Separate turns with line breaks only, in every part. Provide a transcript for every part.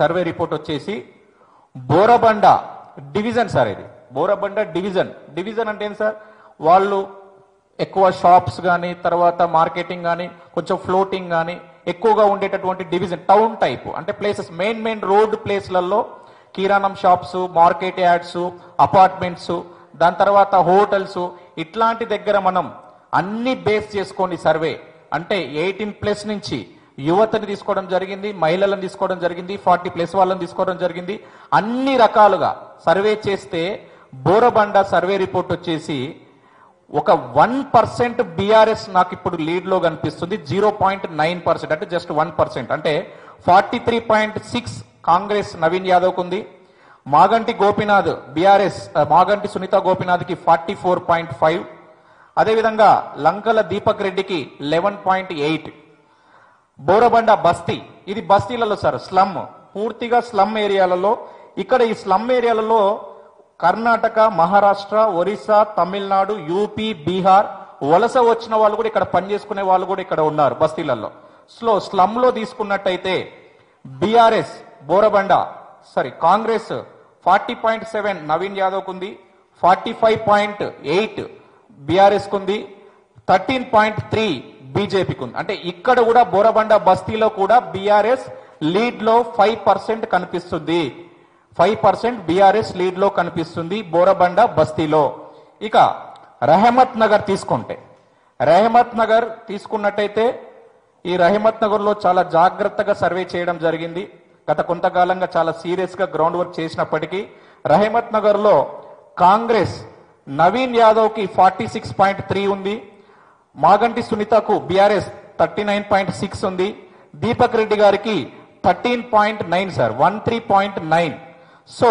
Survey report వచ్చేసి Borabanda division sir. ఇది Borabanda division అంటే ఏంటి సార్? వాళ్ళు ఎక్కువ షాప్స్ కానీ తర్వాత మార్కెటింగ్ కానీ కొంచెం ఫ్లోటింగ్ కానీ ఎక్కువగా ఉండేటటువంటి డివిజన్, టౌన్ టైప్ అంటే ప్లేసెస్, మెయిన్ రోడ్ ప్లేస్లలో కిరాణం షాప్స్, మార్కెట్ యార్డ్స్, అపార్ట్మెంట్స్, దాని తర్వాత హోటల్స్, ఇట్లాంటి దగ్గర మనం అన్ని బేస్ చేసుకొని సర్వే అంటే 18+ నుంచి యువతని తీసుకోవడం జరిగింది, మహిళలను తీసుకోవడం జరిగింది, 40+ వాళ్ళని తీసుకోవడం జరిగింది. అన్ని రకాలుగా సర్వే చేస్తే బోరబండ సర్వే రిపోర్ట్ వచ్చేసి ఒక 1% బీఆర్ఎస్ నాకు ఇప్పుడు లీడ్ లో కనిపిస్తుంది. 0.9% అంటే జస్ట్ 1%. అంటే 43.6 కాంగ్రెస్ నవీన్ యాదవ్కు ఉంది. మాగంటి గోపీనాథ్ బీఆర్ఎస్, మాగంటి సునీత గోపీనాథ్కి 44.5. అదేవిధంగా లంకల దీపక్ రెడ్డికి 11.8. బోరబండ బస్తీ, ఇది బస్తీలలో సార్, స్లమ్, పూర్తిగా స్లమ్ ఏరియాలలో. ఇక్కడ ఈ స్లమ్ ఏరియాలలో కర్ణాటక, మహారాష్ట్ర, ఒరిస్సా, తమిళనాడు, యూపీ, బీహార్ వలస వచ్చిన వాళ్ళు కూడా ఇక్కడ పనిచేసుకునే వాళ్ళు కూడా ఇక్కడ ఉన్నారు బస్తీలలో. స్లమ్ లో తీసుకున్నట్టయితే బీఆర్ఎస్ బోరబండ కాంగ్రెస్ 40.7 నవీన్ యాదవ్కు ఉంది, 45.8 బీఆర్ఎస్ కుంది, 13.3 బీజేపీకి ఉంది. అంటే ఇక్కడ కూడా బోరబండ బస్తీలో కూడా బీఆర్ఎస్ లీడ్ లో 5% కనిపిస్తుంది. 5% బీఆర్ఎస్ లీడ్ లో కనిపిస్తుంది బోరబండ బస్తీలో. ఇక రహమత్ నగర్ తీసుకున్నట్టయితే ఈ రహమత్ నగర్ లో చాలా జాగ్రత్తగా సర్వే చేయడం జరిగింది. గత కొంతకాలంగా చాలా సీరియస్ గా గ్రౌండ్ వర్క్ చేసినప్పటికీ రహమత్ నగర్ లో కాంగ్రెస్ నవీన్ యాదవ్ కి 46.3 ఉంది, మాగంటి సునీతకు బీఆర్ఎస్ 39.6 ఉంది, దీపక్ రెడ్డి గారికి 13.9 సార్, 13.9. సో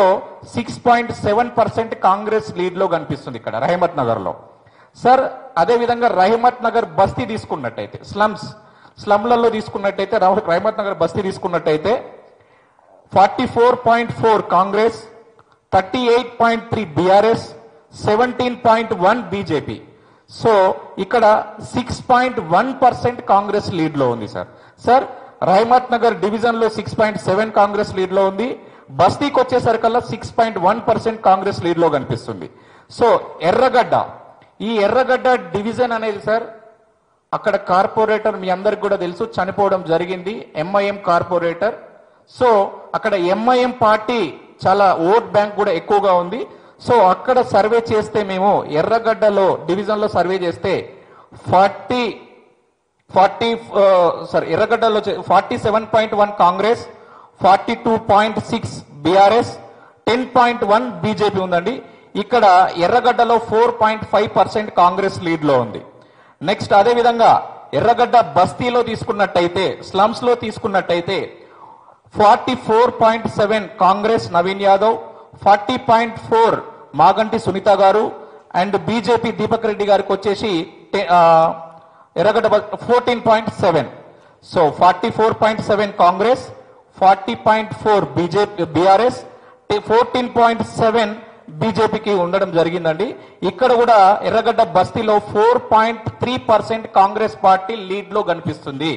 6.7% కాంగ్రెస్ లీడ్ లో కనిపిస్తుంది ఇక్కడ రహమత్ నగర్ లో సార్. అదేవిధంగా రహమత్ నగర్ బస్తీ తీసుకున్నట్టయితే స్లమ్లలో తీసుకున్నట్టయితే రహమత్ నగర్ బస్తీ తీసుకున్నట్టయితే 44.4 కాంగ్రెస్, 38.3 బీఆర్ఎస్, 17.1 బీజేపీ. సో ఇక్కడ 6.1% కాంగ్రెస్ లీడ్ లో ఉంది సార్. రహమత్ నగర్ డివిజన్ లో 6.7 కాంగ్రెస్ లీడ్ లో ఉంది. బస్తీకి వచ్చేసరికల్లా 6.1% కాంగ్రెస్ లీడ్ లో కనిపిస్తుంది. సో ఈ ఎర్రగడ్డ డివిజన్ అనేది సార్, అక్కడ కార్పొరేటర్ మీ అందరికి కూడా తెలుసు చనిపోవడం జరిగింది, ఎంఐఎం కార్పొరేటర్. సో అక్కడ ఎంఐఎం పార్టీ చాలా ఓట్ బ్యాంక్ కూడా ఎక్కువగా ఉంది. సో అక్కడ సర్వే చేస్తే మేము ఎర్రగడ్డలో డివిజన్ లో సర్వే చేస్తే ఎర్రగడ్డలో 47.1 కాంగ్రెస్, 42.6 బీఆర్ఎస్, 10.1 బీజేపీ ఉందండి. ఇక్కడ ఎర్రగడ్డలో 4.5% కాంగ్రెస్ లీడ్ లో ఉంది. నెక్స్ట్ అదేవిధంగా ఎర్రగడ్డ బస్తీలో తీసుకున్నట్టయితే, స్లమ్స్ లో తీసుకున్నట్టయితే 44.7 కాంగ్రెస్ నవీన్ యాదవ్, 40.4 మాగంటి సునీత గారు అండ్ బీజేపీ దీపక్ రెడ్డి గారికి వచ్చేసి ఎర్రగడ్డ 14.7. సో 44.7 కాంగ్రెస్, 40.4 బీఆర్ఎస్, 14.7 బీజేపీకి ఉండడం జరిగిందండి. ఇక్కడ కూడా ఎర్రగడ్డ బస్తీలో 4.3% కాంగ్రెస్ పార్టీ లీడ్ లో కనిపిస్తుంది.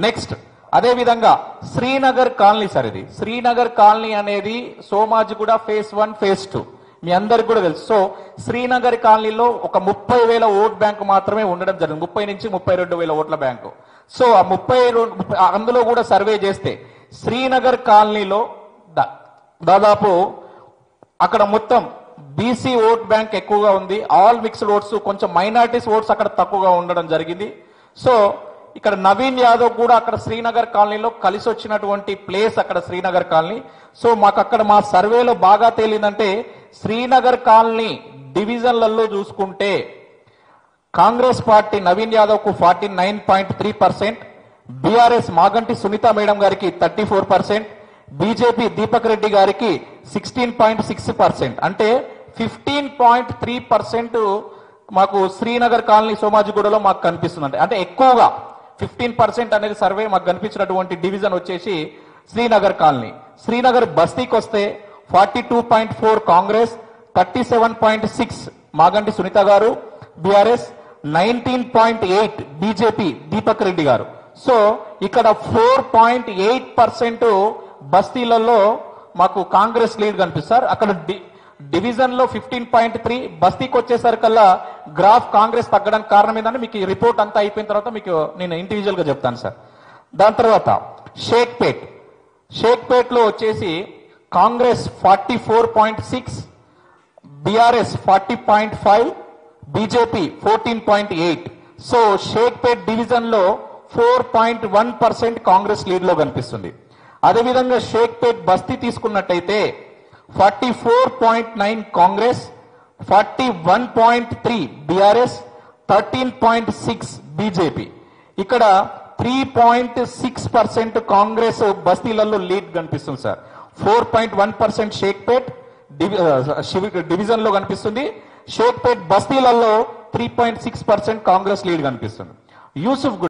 నెక్స్ట్ అదేవిధంగా శ్రీనగర్ కాలనీ సార్, ఇది శ్రీనగర్ కాలనీ అనేది సోమాజిగూడ phase 1 phase 2 మీ అందరికి కూడా తెలుసు. సో శ్రీనగర్ కాలనీలో ఒక 30,000 ఓట్ బ్యాంకు మాత్రమే ఉండడం జరిగింది, 30 నుంచి 32,000 ఓట్ల బ్యాంకు. సో ఆ 32 అందులో కూడా సర్వే చేస్తే శ్రీనగర్ కాలనీలో దాదాపు అక్కడ మొత్తం బీసీ ఓట్ బ్యాంక్ ఎక్కువగా ఉంది, ఆల్ మిక్స్డ్ ఓట్స్, కొంచెం మైనారిటీస్ ఓట్స్ అక్కడ తక్కువగా ఉండడం జరిగింది. సో ఇక్కడ నవీన్ యాదవ్ కూడా అక్కడ శ్రీనగర్ కాలనీలో కలిసి వచ్చినటువంటి ప్లేస్ అక్కడ శ్రీనగర్ కాలనీ. సో మాకు అక్కడ మా సర్వేలో బాగా తేలిందంటే శ్రీనగర్ కాలనీ డివిజన్లలో చూసుకుంటే కాంగ్రెస్ పార్టీ నవీన్ యాదవ్ కు 49.3%, బీఆర్ఎస్ మాగంటి సునీత మేడం గారికి 34%, బీజేపీ దీపక్ రెడ్డి గారికి 16.6%. అంటే 15.3% మాకు శ్రీనగర్ కాలనీ సోమాజిగూడలో మాకు కనిపిస్తుంది. అంటే ఎక్కువగా 15% అనేది సర్వే మాకు కనిపించినటువంటి డివిజన్ వచ్చేసి శ్రీనగర్ కాలనీ. శ్రీనగర్ బస్తీకి వస్తే 42.4 కాంగ్రెస్, 37.6 మాగంటి సునీత గారు బీఆర్ఎస్, 19.8 బీజేపీ దీపక్ రెడ్డి గారు. సో ఇక్కడ 4.8% బస్తీలలో మాకు కాంగ్రెస్ లీడ్ కనిపిస్తారు. అక్కడ డివిజన్ లో 15.3, బస్తీకి వచ్చేసరికల్లా గ్రాఫ్ కాంగ్రెస్ తగ్గడానికి కారణం ఏంటంటే మీకు ఈ రిపోర్ట్ అంతా అయిపోయిన తర్వాత మీకు నేను ఇండివిజువల్ గా చెప్తాను సార్. దాని తర్వాత షేక్పేట్ లో వచ్చేసి Congress 44.6, BRS 40.5, BJP 14.8. So Shaikpet division లో 4.1% కాంగ్రెస్ లీడ్ లో కనిపిస్తుంది. అదేవిధంగా షేక్పేట్ బస్తీ తీసుకున్నట్టయితే 44.9 కాంగ్రెస్, 41.3 బీఆర్ఎస్, 13.6 బీజేపీ. ఇక్కడ 3.6% కాంగ్రెస్ బస్తీలలో లీడ్ కనిపిస్తుంది సార్. 4.1% షేక్పేట్ డివిజన్ లో కనిపిస్తుంది. షేక్పేట్ బస్తీలలో 3.6% కాంగ్రెస్ లీడ్ కనిపిస్తుంది. యూసుఫ్